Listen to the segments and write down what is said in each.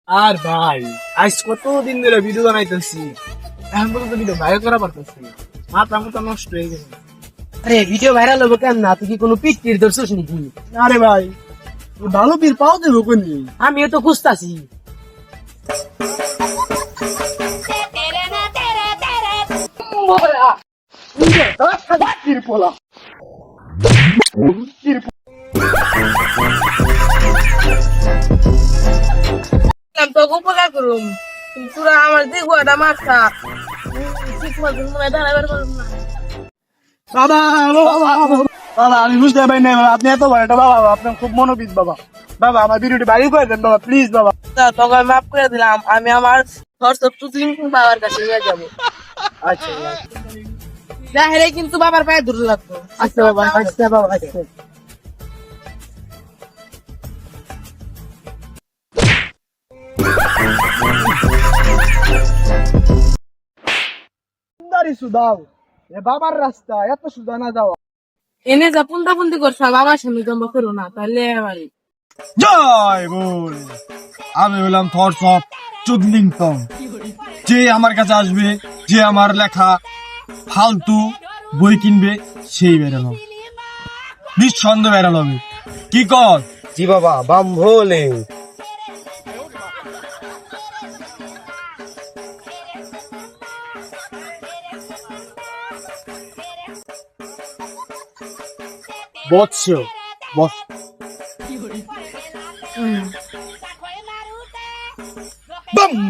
আর ভাই আজ কতদিন ধরে ভিডিও বানাইতেছি, এখন পর্যন্ত ভিডিও ভাইরাল করা পারতেছি না। মাথা মতো নষ্ট হয়ে গেছে। আরে ভিডিও ভাইরাল হবে কেন না? তুই কি কোনো পিকটির ধরছিস নাকি? আরে ভাই ভালো বীর পাও দেবো কোনি? আমিও তো খুঁজতাছি। তোকে উপকার করুম, তোরা আমার যে গোয়াটা মারছা ঠিক মতো মনে দাঁড়াবার পারুম না। বাবা বাবা বাবা, আমি বুঝতে পারি না বাবা, আপনি এত বড় একটা বাবা, আপনার খুব মনোবিদ বাবা। বাবা আমার ভিডিওটি বাইরে করে দেন বাবা, প্লিজ বাবা। তোকে আমি মাফ করে দিলাম, আমি আমার বাবার কাছে নিয়ে যাবো। আচ্ছা দেখে কিন্তু বাবার পায়ে দূর লাগতো। আচ্ছা বাবা, আচ্ছা বাবা, আচ্ছা। সুন্দরী সুদাও, এ বাবার রাস্তা এত সুদা না যাওয়া। এনে যা পুন্তা পুন্তি করছো বাবার সামনে জমা করো না, তাহলে আমার জয় বল। আমি হলাম থটস অফ চুদলিংটন। যে আমার কাছে আসবে, যে আমার লেখা ফালতু বই কিনবে, সেই বেরালো, নিঃসন্দেহ বেরালো। কি কর? জি বাবা, বাম ভোলে। বৎস বৎস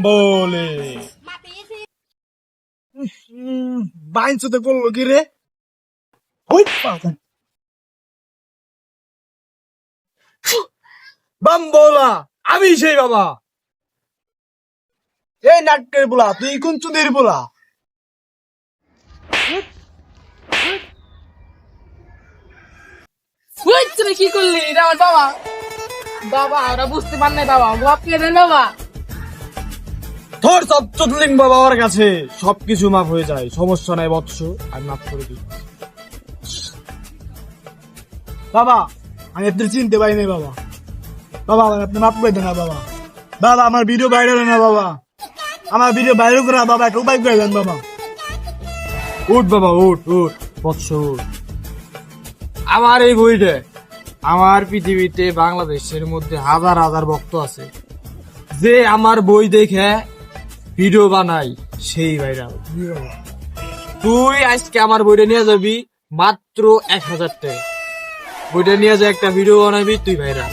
বলে বাইনসতে করলো কি রে? বাম্বোলা, আমি সেই বাবা। এই নাটকের বলা, তুই কোন চুদের বলা? তুই কি করলি? এটা আমার বাবা। বাবা ওরা বুঝতে পার নাই বাবা, বাপ কে দেন বাবা। তোর সব চুদলিং বাবা আমার কাছে সবকিছু মাফ হয়ে যায়, সমস্যা নাই বৎস, আমি মাফ করে দিই। বাবা আমি আপনার চিনতে পারি নাই বাবা। বাবা আমার আপনি মাফ করে দেন না বাবা। বাবা আমার ভিডিও ভাইরাল না বাবা, আমার ভিডিও ভাইরাল করা বাবা, একটা উপায় করে দেন বাবা। উঠ বাবা উঠ উঠ বৎস উঠ। আমার এই বইটা, আমার পৃথিবীতে বাংলাদেশের মধ্যে হাজার হাজার ভক্ত আছে, যে আমার বই দেখে ভিডিও বানাই, সেই ভাইরাল। তুই আজকে আমার বইটা নিয়ে যাবি মাত্র 1000 টাকা। বইটা নিয়ে যা, একটা ভিডিও বানাবি, তুই ভাইরাল।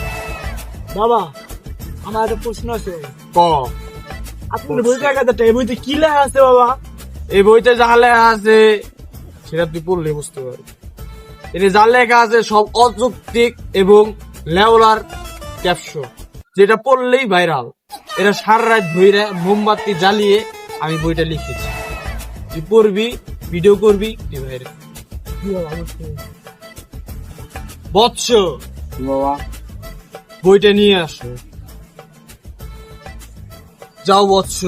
বাবা আমার একটা প্রশ্ন আছে, ক আপনার বইতে 1000 টাকা, এই বইতে কি লেখা আছে বাবা? এই বইতে যা লেখা আছে সেটা তুই পড়লে বুঝতে পারবি। এতে যা লেখা আছে সব অযৌক্তিক এবং লেওলার ক্যাপশন, যেটা পড়লেই ভাইরাল। এটা সারা রাত ধরে মোমবাতি জ্বালিয়ে আমি বইটা লিখেছি। তুই পড়বি, ভিডিও করবি, তুই ভাইরাল। বৎস বাবা, বইটা নিয়ে আসো। যাও বৎস,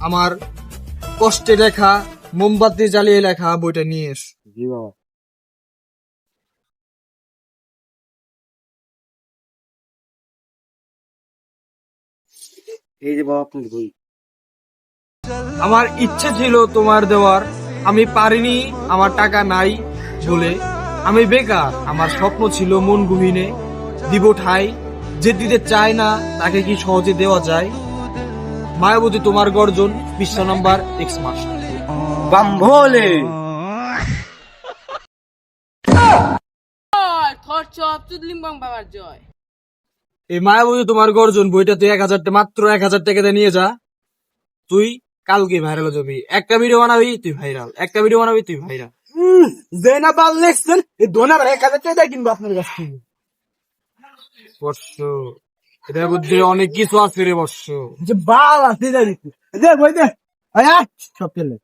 আমার কষ্টে লেখা, মোমবাতি জ্বালিয়ে লেখা বইটা নিয়ে এসো। জি বাবা। এই যে বাবা আপনার বই। আমার ইচ্ছে ছিল তোমার দেওয়ার, আমি পারিনি, আমার টাকা নাই বলে। আমি বেকার, আমার স্বপ্ন ছিল মন গহিনে দিব ঠাই। যে দিতে চায় না তাকে কি সহজে দেওয়া যায়? মায়াবতী তোমার গর্জন, বিশ্ব নাম্বার এক্স মাস। বাম ভোলে। থর চপ চুদলিং বাবার জয়। এই মায়াবতী তোমার গর্জন বইটা তুই 1000 টাকা, মাত্র 1000 টাকা নিয়ে যা। তুই কালকে ভাইরাল হয়ে যাবি। একটা ভিডিও বানাবি, তুই ভাইরাল। একটা ভিডিও বানাবি, তুই ভাইরাল। যে না পাল লেখছেন এই দোনার 1000 টাকা কিনবো আপনার কাছ থেকে। বর্ষ, এটার মধ্যে অনেক কিছু আছে রে বর্ষ। যে বাল আছে জানি যে বই দে, আয়া সব পেলে।